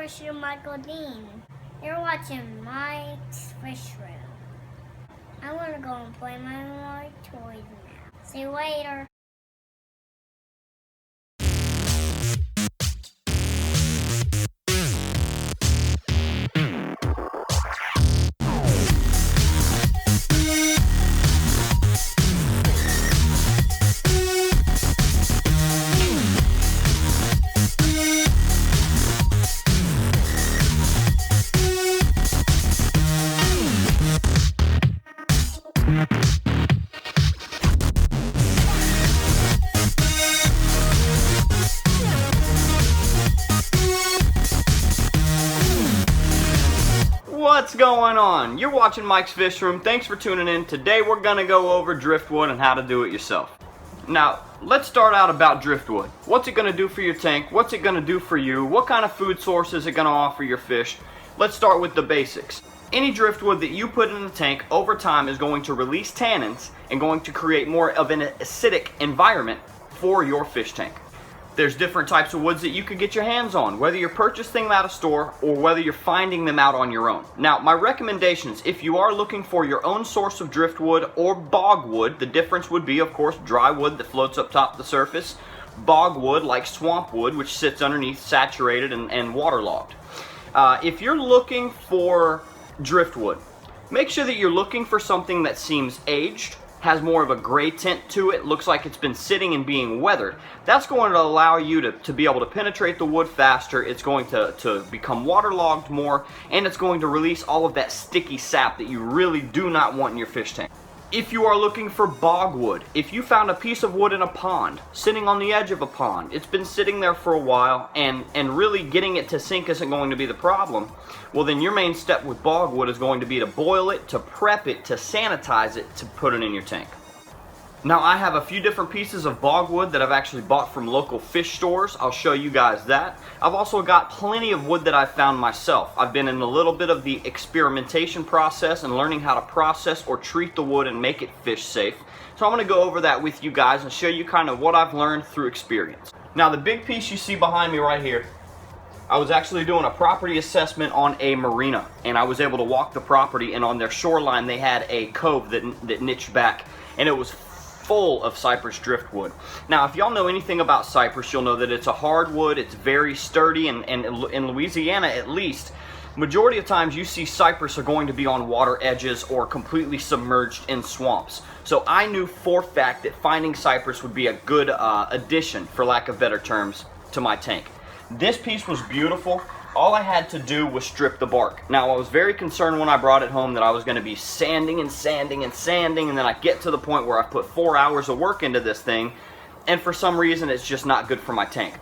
Fisher Michael Dean. You're watching Mike's Fish Room. I want to go and play my more toys now. See you later. What's going on? You're watching Mike's Fish Room. Thanks for tuning in. Today we're going to go over Driftwood and how to do it yourself. Now, let's start out about Driftwood. What's it going to do for your tank? What's it going to do for you? What kind of food source is it going to offer your fish? Let's start with the basics. Any driftwood that you put in the tank over time is going to release tannins and going to create more of an acidic environment for your fish tank. There's different types of woods that you could get your hands on, whether you're purchasing them at a store or whether you're finding them out on your own. Now, my recommendations, if you are looking for your own source of driftwood or bogwood, the difference would be, of course, dry wood that floats up top the surface, bogwood like swamp wood, which sits underneath saturated and waterlogged. If you're looking for driftwood, make sure that you're looking for something that seems aged, has more of a gray tint to it, looks like it's been sitting and being weathered. That's going to allow you to be able to penetrate the wood faster. It's going to become waterlogged more, and it's going to release all of that sticky sap that you really do not want in your fish tank. If you are looking for bogwood, if you found a piece of wood in a pond, sitting on the edge of a pond, it's been sitting there for a while, and really getting it to sink isn't going to be the problem, well then your main step with bogwood is going to be to boil it, to prep it, to sanitize it, to put it in your tank. Now I have a few different pieces of bogwood that I've actually bought from local fish stores. I'll show you guys that. I've also got plenty of wood that I've found myself. I've been in a little bit of the experimentation process and learning how to process or treat the wood and make it fish safe. So I'm going to go over that with you guys and show you kind of what I've learned through experience. Now the big piece you see behind me right here, I was actually doing a property assessment on a marina, and I was able to walk the property, and on their shoreline they had a cove that niched back, and it was full of cypress driftwood. Now if y'all know anything about cypress, you'll know that it's a hardwood, it's very sturdy, and in Louisiana at least, majority of times you see cypress are going to be on water edges or completely submerged in swamps. So I knew for a fact that finding cypress would be a good addition, for lack of better terms, to my tank. This piece was beautiful. All I had to do was strip the bark. Now I was very concerned when I brought it home that I was going to be sanding and sanding and sanding, and then I get to the point where I put 4 hours of work into this thing, and for some reason it's just not good for my tank.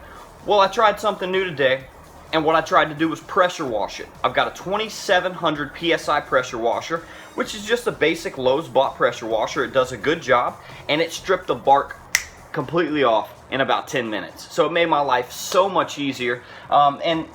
Well, I tried something new today, and what I tried to do was pressure wash it. I've got a 2700 PSI pressure washer, which is just a basic Lowe's bought pressure washer. It does a good job, and it stripped the bark completely off in about 10 minutes. So it made my life so much easier, and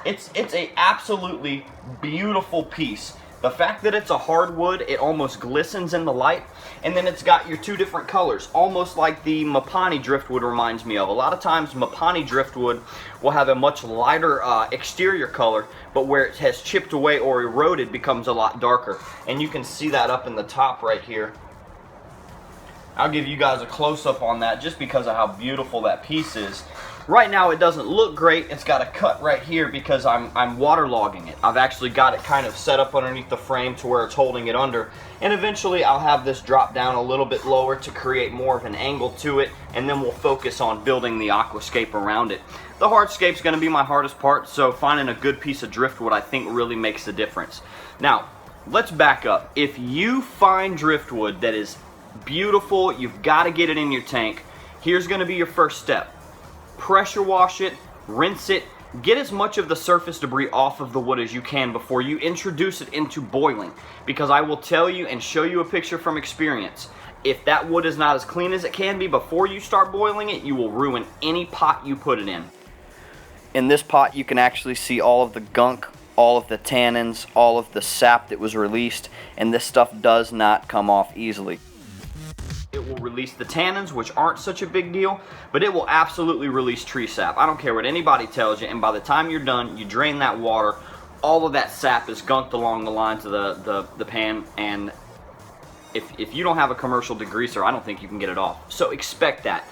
it's a absolutely beautiful piece. The fact that it's a hardwood, it almost glistens in the light, and then it's got your two different colors, almost like the Mapani driftwood reminds me of. A lot of times Mapani driftwood will have a much lighter exterior color, but where it has chipped away or eroded becomes a lot darker. And you can see that up in the top right here. I'll give you guys a close-up on that just because of how beautiful that piece is. Right now it doesn't look great. It's got a cut right here because I'm waterlogging it. I've actually got it kind of set up underneath the frame to where it's holding it under. And eventually I'll have this drop down a little bit lower to create more of an angle to it, and then we'll focus on building the aquascape around it. The hardscape's going to be my hardest part, so finding a good piece of driftwood I think really makes the difference. Now, let's back up. If you find driftwood that is beautiful, you've got to get it in your tank, here's going to be your first step. Pressure wash it, rinse it, get as much of the surface debris off of the wood as you can before you introduce it into boiling, because I will tell you and show you a picture from experience. If that wood is not as clean as it can be before you start boiling it, you will ruin any pot you put it in. In this pot you can actually see all of the gunk, all of the tannins, all of the sap that was released, and this stuff does not come off easily. It will release the tannins, which aren't such a big deal, but it will absolutely release tree sap. I don't care what anybody tells you, and by the time you're done, you drain that water, all of that sap is gunked along the lines of the pan, and if you don't have a commercial degreaser, I don't think you can get it off. So expect that.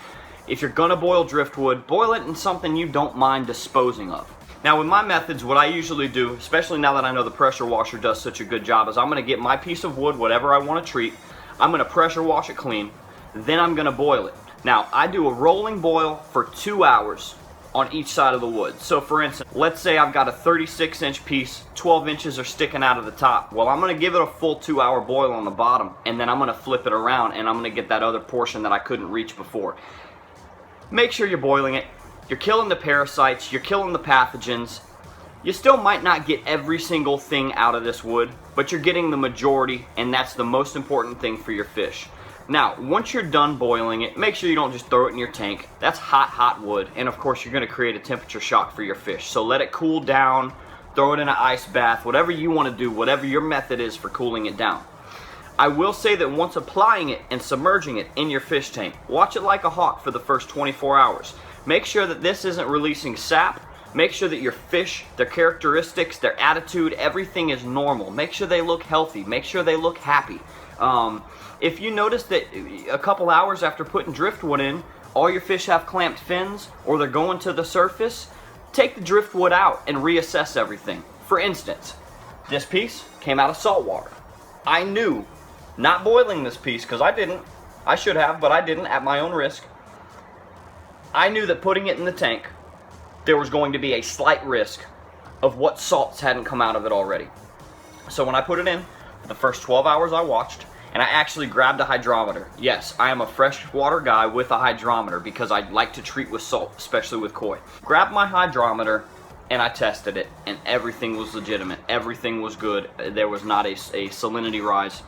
If you're gonna boil driftwood, boil it in something you don't mind disposing of. Now with my methods, what I usually do, especially now that I know the pressure washer does such a good job, is I'm gonna get my piece of wood, whatever I wanna treat, I'm gonna pressure wash it clean, then I'm gonna boil it. Now, I do a rolling boil for 2 hours on each side of the wood. So for instance, let's say I've got a 36-inch piece, 12 inches are sticking out of the top. Well, I'm gonna give it a full 2-hour boil on the bottom, and then I'm gonna flip it around, and I'm gonna get that other portion that I couldn't reach before. Make sure you're boiling it. You're killing the parasites, you're killing the pathogens. You still might not get every single thing out of this wood, but you're getting the majority, and that's the most important thing for your fish. Now, once you're done boiling it, make sure you don't just throw it in your tank. That's hot wood, and of course you're gonna create a temperature shock for your fish. So let it cool down, throw it in an ice bath, whatever you wanna do, whatever your method is for cooling it down. I will say that once applying it and submerging it in your fish tank, watch it like a hawk for the first 24 hours. Make sure that this isn't releasing sap. Make sure that your fish, their characteristics, their attitude, everything is normal. Make sure they look healthy. Make sure they look happy. If you notice that a couple hours after putting driftwood in, all your fish have clamped fins or they're going to the surface, take the driftwood out and reassess everything. For instance, this piece came out of salt water. I knew, not boiling this piece, because I didn't, I should have, but I didn't at my own risk. I knew that putting it in the tank, there was going to be a slight risk of what salts hadn't come out of it already. So when I put it in, for the first 12 hours I watched, and I actually grabbed a hydrometer. Yes, I am a freshwater guy with a hydrometer because I like to treat with salt, especially with koi. Grabbed my hydrometer and I tested it, and everything was legitimate. Everything was good. There was not a salinity rise.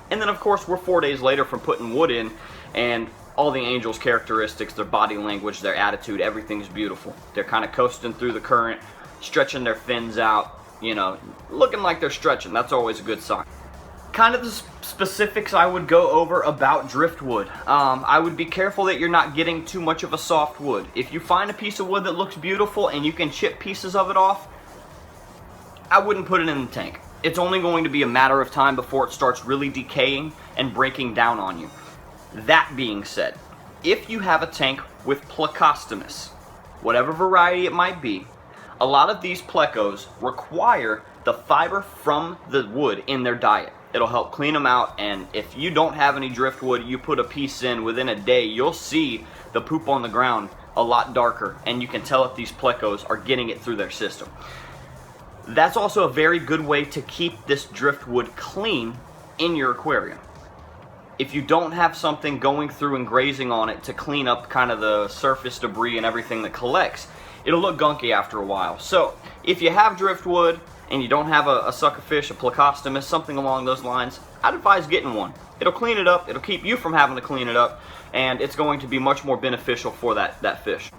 And then of course we're 4 days later from putting wood in, and all the angels' characteristics, their body language, their attitude, everything's beautiful. They're kind of coasting through the current, stretching their fins out, you know, looking like they're stretching. That's always a good sign. Kind of the specifics I would go over about driftwood. I would be careful that you're not getting too much of a soft wood. If you find a piece of wood that looks beautiful and you can chip pieces of it off, I wouldn't put it in the tank. It's only going to be a matter of time before it starts really decaying and breaking down on you. That being said, if you have a tank with plecostomus, whatever variety it might be, a lot of these plecos require the fiber from the wood in their diet. It'll help clean them out, and if you don't have any driftwood, you put a piece in, within a day, you'll see the poop on the ground a lot darker, and you can tell if these plecos are getting it through their system. That's also a very good way to keep this driftwood clean in your aquarium. If you don't have something going through and grazing on it to clean up kind of the surface debris and everything that collects, it'll look gunky after a while. So if you have driftwood and you don't have a suckerfish, a plecostomus, something along those lines, I'd advise getting one. It'll clean it up, it'll keep you from having to clean it up, and it's going to be much more beneficial for that fish.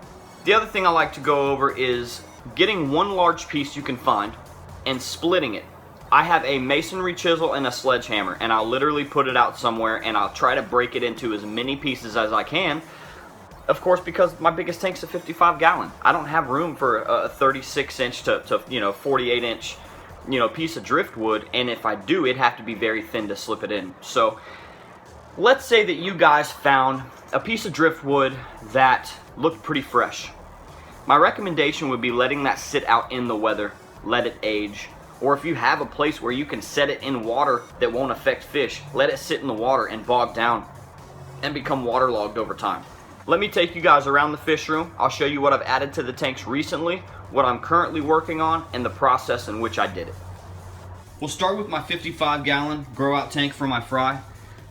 The other thing I like to go over is getting one large piece you can find and splitting it. I have a masonry chisel and a sledgehammer, and I'll literally put it out somewhere and I'll try to break it into as many pieces as I can. Of course, because my biggest tank's a 55 gallon. I don't have room for a 36 inch to 48 inch piece of driftwood, and if I do, it'd have to be very thin to slip it in. So let's say that you guys found a piece of driftwood that looked pretty fresh. My recommendation would be letting that sit out in the weather, let it age. Or if you have a place where you can set it in water that won't affect fish, let it sit in the water and bog down and become waterlogged over time. Let me take you guys around the fish room. I'll show you what I've added to the tanks recently, what I'm currently working on, and the process in which I did it. We'll start with my 55 gallon grow out tank for my fry.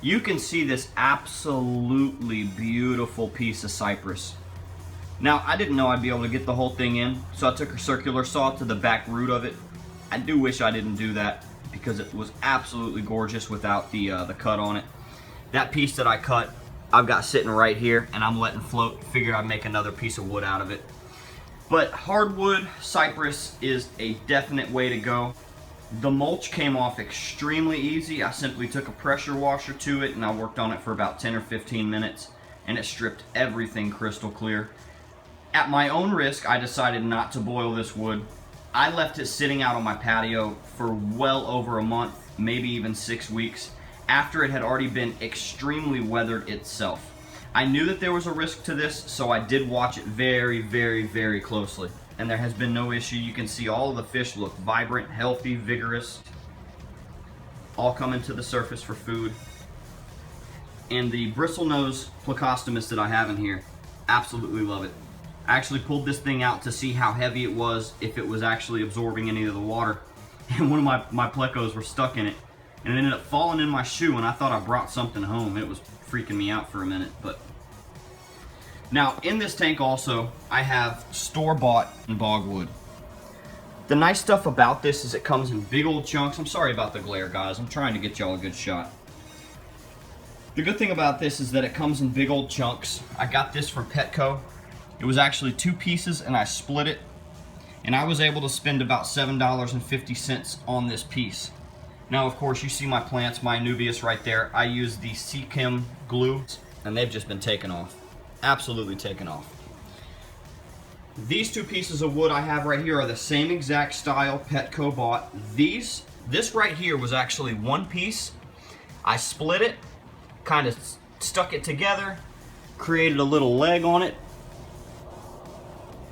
You can see this absolutely beautiful piece of cypress. Now, I didn't know I'd be able to get the whole thing in, so I took a circular saw to the back root of it. I do wish I didn't do that because it was absolutely gorgeous without the cut on it. That piece that I cut, I've got sitting right here, and I'm letting float. Figured I'd make another piece of wood out of it. But hardwood cypress is a definite way to go. The mulch came off extremely easy. I simply took a pressure washer to it and I worked on it for about 10 or 15 minutes and it stripped everything crystal clear. At my own risk, I decided not to boil this wood. I left it sitting out on my patio for well over a month, maybe even 6 weeks, after it had already been extremely weathered itself. I knew that there was a risk to this, so I did watch it very, very, very closely. And there has been no issue. You can see all of the fish look vibrant, healthy, vigorous, all coming to the surface for food. And the bristlenose plecostomus that I have in here, absolutely love it. I actually pulled this thing out to see how heavy it was, if it was actually absorbing any of the water. And one of my plecos were stuck in it. And it ended up falling in my shoe, and I thought I brought something home. It was freaking me out for a minute. But now, in this tank also, I have store-bought bogwood. The nice stuff about this is it comes in big old chunks. I'm sorry about the glare, guys. I'm trying to get y'all a good shot. The good thing about this is that it comes in big old chunks. I got this from Petco. It was actually 2 pieces, and I split it. And I was able to spend about $7.50 on this piece. Now, of course, you see my plants, my Anubias right there. I use the Seachem glue, and they've just been taken off. Absolutely taken off. These 2 pieces of wood I have right here are the same exact style Petco bought. This right here was actually 1 piece. I split it, kind of stuck it together, created a little leg on it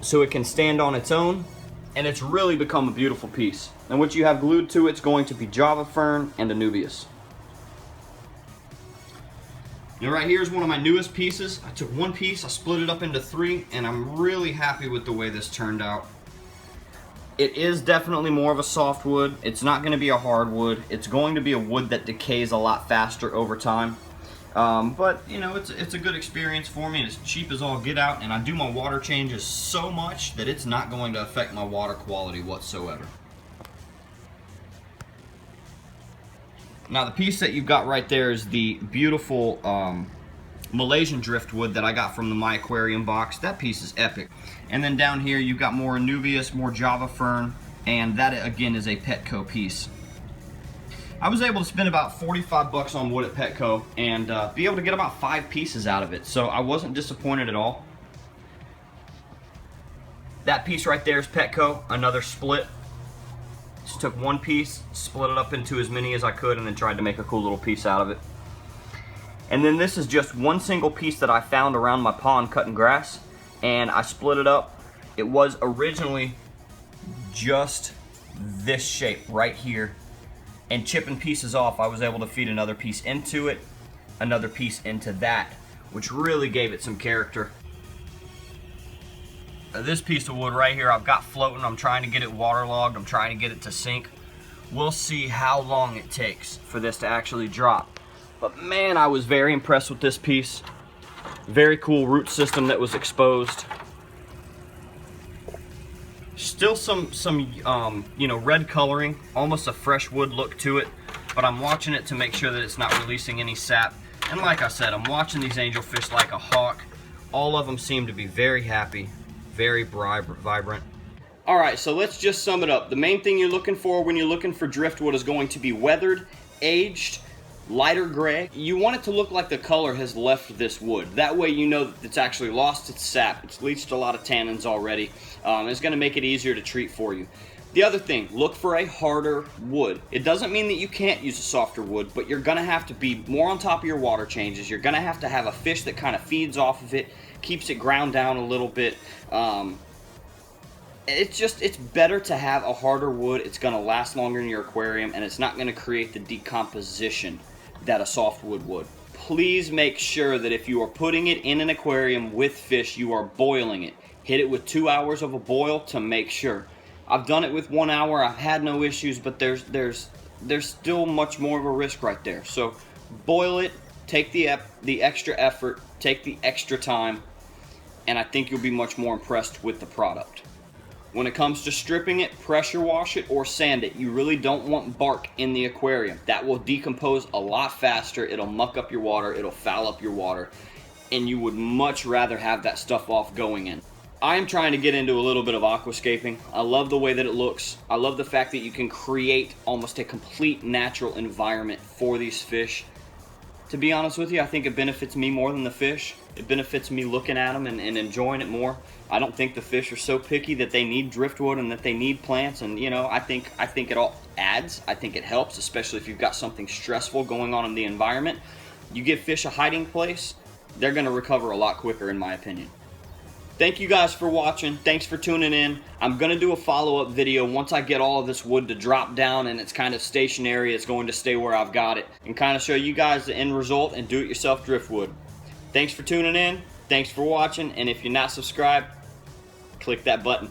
so it can stand on its own, and it's really become a beautiful piece. And what you have glued to it's going to be Java Fern and Anubias. Now right here is one of my newest pieces. I took 1 piece, I split it up into 3, and I'm really happy with the way this turned out. It is definitely more of a softwood. It's not going to be a hardwood. It's going to be a wood that decays a lot faster over time. But, you know, it's a good experience for me. It's cheap as all get out, and I do my water changes so much that it's not going to affect my water quality whatsoever. Now, the piece that you've got right there is the beautiful Malaysian driftwood that I got from the My Aquarium box. That piece is epic. And then down here, you've got more Anubias, more Java Fern, and that, again, is a Petco piece. I was able to spend about 45 bucks on wood at Petco and be able to get about 5 pieces out of it. So I wasn't disappointed at all. That piece right there is Petco, another split. Just took 1 piece, split it up into as many as I could, and then tried to make a cool little piece out of it. And then this is just 1 single piece that I found around my pond cutting grass, and I split it up. It was originally just this shape right here, and chipping pieces off, I was able to feed another piece into it, another piece into that, which really gave it some character. This piece of wood right here I've got floating. I'm trying to get it waterlogged. I'm trying to get it to sink. We'll see how long it takes for this to actually drop. But man, I was very impressed with this piece. Very cool root system that was exposed. Still some you know, red coloring, almost a fresh wood look to it. But I'm watching it to make sure that it's not releasing any sap. And like I said, I'm watching these angelfish like a hawk. All of them seem to be very happy. Very vibrant. Alright, so let's just sum it up. The main thing you're looking for when you're looking for driftwood is going to be weathered, aged, lighter gray. You want it to look like the color has left this wood. That way you know that it's actually lost its sap. It's leached a lot of tannins already. It's going to make it easier to treat for you. The other thing, look for a harder wood. It doesn't mean that you can't use a softer wood, but you're going to have to be more on top of your water changes. You're going to have a fish that kind of feeds off of it, keeps it ground down a little bit. It's better to have a harder wood. It's going to last longer in your aquarium, and it's not going to create the decomposition that a softwood would. Please make sure that if you are putting it in an aquarium with fish, you are boiling it. Hit it with 2 hours of a boil to make sure. I've done it with 1 hour. I've had no issues, but there's still much more of a risk right there. So boil it, take the extra effort, take the extra time, and I think you'll be much more impressed with the product. When it comes to stripping it, pressure wash it or sand it. You really don't want bark in the aquarium. That will decompose a lot faster. It'll muck up your water. It'll foul up your water. And you would much rather have that stuff off going in. I am trying to get into a little bit of aquascaping. I love the way that it looks. I love the fact that you can create almost a complete natural environment for these fish. To be honest with you, I think it benefits me more than the fish. It benefits me looking at them and enjoying it more. I don't think the fish are so picky that they need driftwood and that they need plants. And you know, I think it all adds. I think it helps, especially if you've got something stressful going on in the environment. You give fish a hiding place, they're going to recover a lot quicker, in my opinion. Thank you guys for watching. Thanks for tuning in. I'm going to do a follow-up video once I get all of this wood to drop down and it's kind of stationary. It's going to stay where I've got it and kind of show you guys the end result and do-it-yourself driftwood. Thanks for tuning in. Thanks for watching. And if you're not subscribed, click that button.